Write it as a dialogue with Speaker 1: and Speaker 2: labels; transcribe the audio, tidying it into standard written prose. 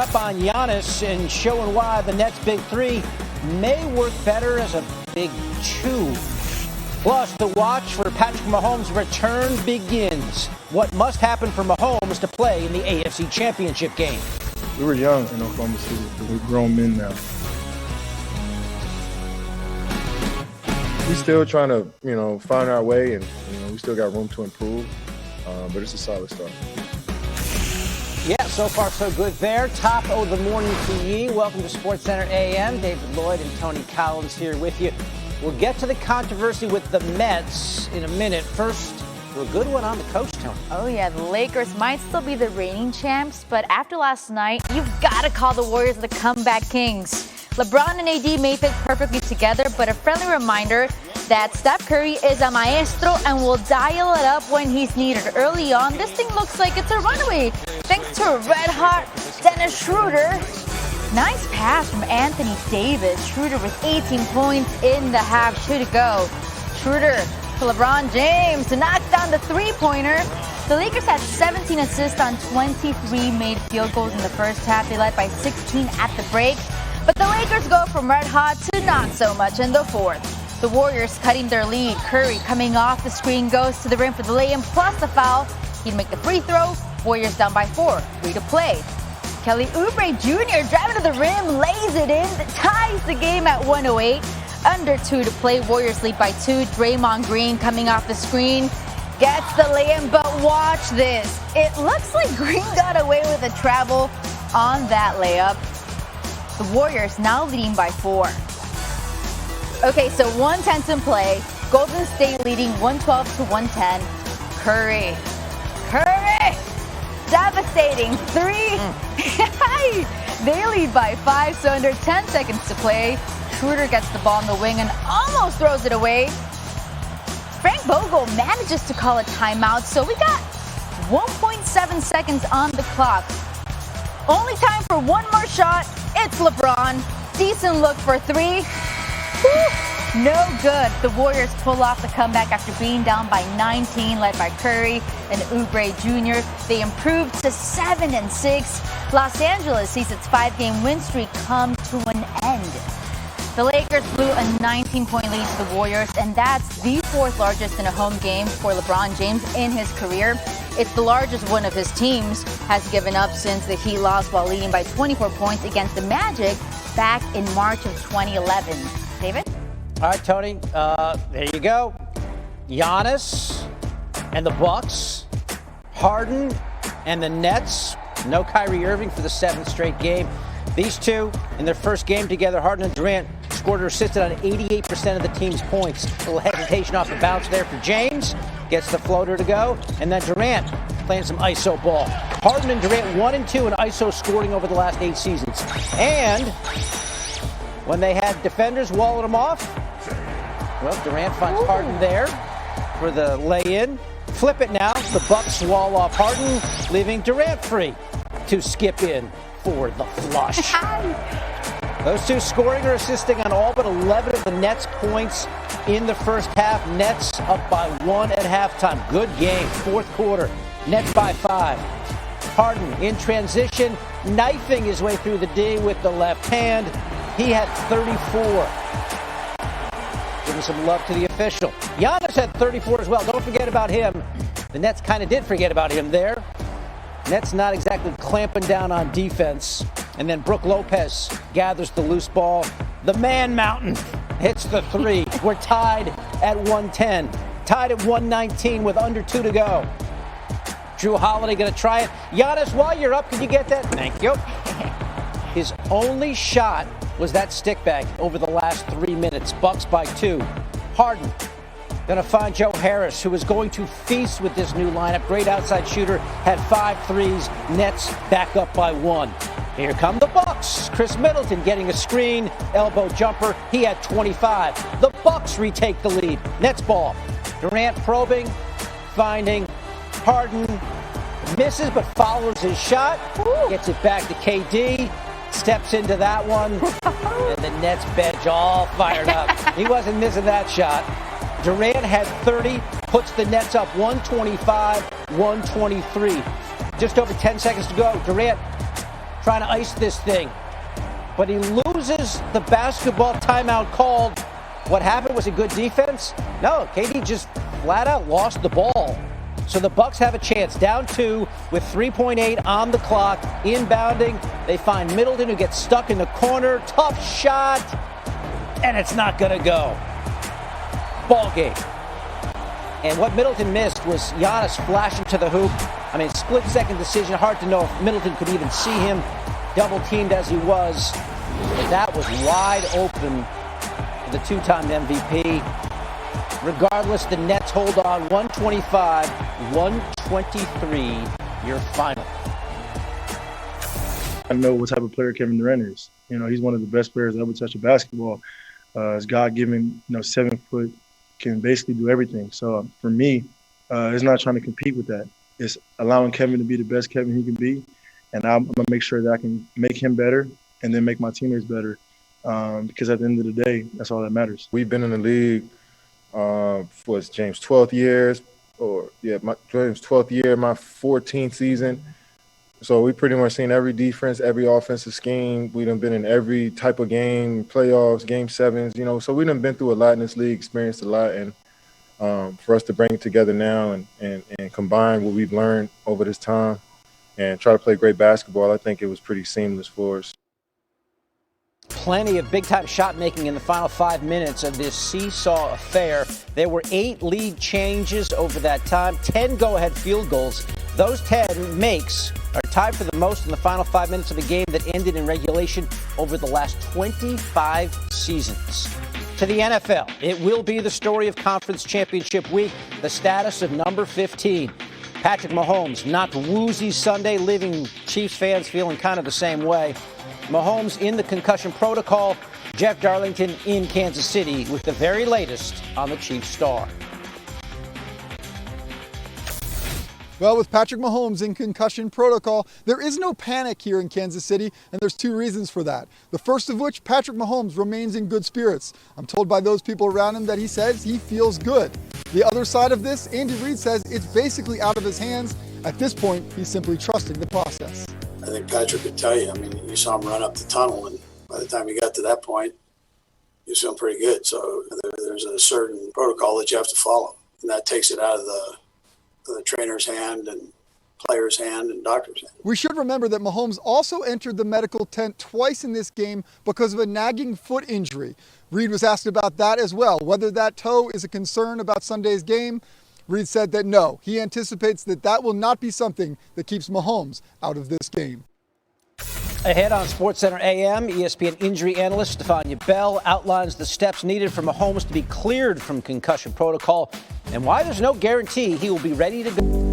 Speaker 1: up on Giannis and showing why the Nets' big three may work better as a big two. Plus, the watch for Patrick Mahomes' return begins. What must happen for Mahomes to play in the AFC Championship game?
Speaker 2: We were young in Oklahoma City, but we're grown men now. We're still trying to, find our way, and we still got room to improve. But it's a solid start.
Speaker 1: Yeah, so far so good there. Top of the morning to ye. Welcome to SportsCenter AM. David Lloyd and Tony Collins here with you. We'll get to the controversy with the Mets in a minute. First, a good one on the coach, Tony.
Speaker 3: Oh, yeah, the Lakers might still be the reigning champs, but after last night, you've got to call the Warriors the comeback kings. LeBron and AD may fit perfectly together, but a friendly reminder that Steph Curry is a maestro and will dial it up when he's needed. Early on, this thing looks like it's a runaway, thanks to a red-hot Dennis Schroeder. Nice pass from Anthony Davis. Schroeder with 18 points in the half. Two to go. Schroeder to LeBron James to knock down the three-pointer. The Lakers had 17 assists on 23 made field goals in the first half. They led by 16 at the break. But the Lakers go from red hot to not so much in the fourth. The Warriors cutting their lead. Curry coming off the screen goes to the rim for the lay-in plus the foul. He'd make the free throw. Warriors down by 4. 3 to play. Kelly Oubre Jr. driving to the rim, lays it in, ties the game at 1:08. Under 2 to play. Warriors lead by 2. Draymond Green coming off the screen. Gets the lay-in, but watch this. It looks like Green got away with a travel on that layup. The Warriors now leading by 4. Okay, so 1:10 in play. Golden State leading 112 to 110. Curry. Devastating 3. They lead by 5, so under 10 seconds to play. Schroeder gets the ball in the wing and almost throws it away. Frank Vogel manages to call a timeout, so we got 1.7 seconds on the clock. Only time for one more shot. It's LeBron. Decent look for 3. Whew, no good. The Warriors pull off the comeback after being down by 19, led by Curry and Oubre Jr. They improved to 7-6. Los Angeles sees its 5-game win streak come to an end. The Lakers blew a 19-point lead to the Warriors, and that's the 4th largest in a home game for LeBron James in his career. It's the largest one of his teams has given up since the Heat lost while leading by 24 points against the Magic back in March of 2011. David?
Speaker 1: All right, Tony, there you go. Giannis and the Bucks, Harden and the Nets. No Kyrie Irving for the 7th straight game. These two, in their first game together, Harden and Durant scored or assisted on 88% of the team's points. A little hesitation off the bounce there for James. Gets the floater to go. And then Durant playing some ISO ball. Harden and Durant 1 and 2 in ISO scoring over the last 8 seasons. And when they had defenders walling them off, well, Durant finds Harden there for the lay-in. Flip it now. The Bucks wall off Harden, leaving Durant free to skip in for the flush. Those two scoring or assisting on all but 11 of the Nets' points in the first half. Nets up by 1 at halftime. Good game. 4th quarter. Nets by 5. Harden in transition, knifing his way through the D with the left hand. He had 34. Giving some love to the official. Giannis had 34 as well. Don't forget about him. The Nets kind of did forget about him there. Nets not exactly clamping down on defense. And then Brook Lopez gathers the loose ball. The man mountain hits the 3. We're tied at 110. Tied at 119 with under 2 to go. Drew Holiday going to try it. Giannis, while you're up, can you get that? Thank you. His only shot was that stick back over the last 3 minutes. Bucks by 2. Harden going to find Joe Harris, who is going to feast with this new lineup. Great outside shooter, had 5 threes. Nets back up by 1. Here come the Bucks. Chris Middleton getting a screen, elbow jumper. He had 25. The Bucks retake the lead. Nets ball. Durant probing, finding Harden. Misses but follows his shot. Gets it back to KD. Steps into that one. And the Nets bench all fired up. He wasn't missing that shot. Durant had 30, puts the Nets up 125-123. Just over 10 seconds to go. Durant trying to ice this thing. But he loses the basketball timeout called. What happened was a good defense? No, KD just flat out lost the ball. So the Bucks have a chance, down 2 with 3.8 on the clock, inbounding. They find Middleton, who gets stuck in the corner. Tough shot, and it's not going to go. Ball game. And what Middleton missed was Giannis flashing to the hoop. I mean, split-second decision. Hard to know if Middleton could even see him, double-teamed as he was. But that was wide open for the two-time MVP. Regardless, the Nets hold on 125-123, your final.
Speaker 2: I know what type of player Kevin Durant is. You know, he's one of the best players to ever touch a basketball. He's God-given, 7 foot, can basically do everything. So for me, it's not trying to compete with that. It's allowing Kevin to be the best Kevin he can be, and I'm going to make sure that I can make him better and then make my teammates better, because at the end of the day, that's all that matters.
Speaker 4: We've been in the league for James' 12th year, James' 12th year, my 14th season. So we pretty much seen every defense, every offensive scheme. We done been in every type of game, playoffs, game sevens, so we done been through a lot in this league, experienced a lot. And for us to bring it together now and combine what we've learned over this time and try to play great basketball, I think it was pretty seamless for us.
Speaker 1: Plenty of big-time shot-making in the final 5 minutes of this seesaw affair. There were 8 lead changes over that time, 10 go-ahead field goals. Those 10 makes are tied for the most in the final 5 minutes of a game that ended in regulation over the last 25 seasons. To the NFL, it will be the story of Conference Championship Week, the status of number 15. Patrick Mahomes knocked woozy Sunday, leaving Chiefs fans feeling kind of the same way. Mahomes in the concussion protocol. Jeff Darlington in Kansas City with the very latest on the Chiefs star.
Speaker 5: Well, with Patrick Mahomes in concussion protocol, there is no panic here in Kansas City, and there's 2 reasons for that. The first of which, Patrick Mahomes remains in good spirits. I'm told by those people around him that he says he feels good. The other side of this, Andy Reid says it's basically out of his hands. At this point, he's simply trusting the process.
Speaker 6: I think Patrick could tell you. I mean, you saw him run up the tunnel, and by the time he got to that point, he was feeling pretty good. So there's a certain protocol that you have to follow, and that takes it out of the trainer's hand and player's hand and doctor's hand.
Speaker 5: We should remember that Mahomes also entered the medical tent twice in this game because of a nagging foot injury. Reid was asked about that as well, whether that toe is a concern about Sunday's game. Reid said that no, he anticipates that will not be something that keeps Mahomes out of this game.
Speaker 1: Ahead on SportsCenter AM, ESPN injury analyst Stefania Bell outlines the steps needed for Mahomes to be cleared from concussion protocol and why there's no guarantee he will be ready to go.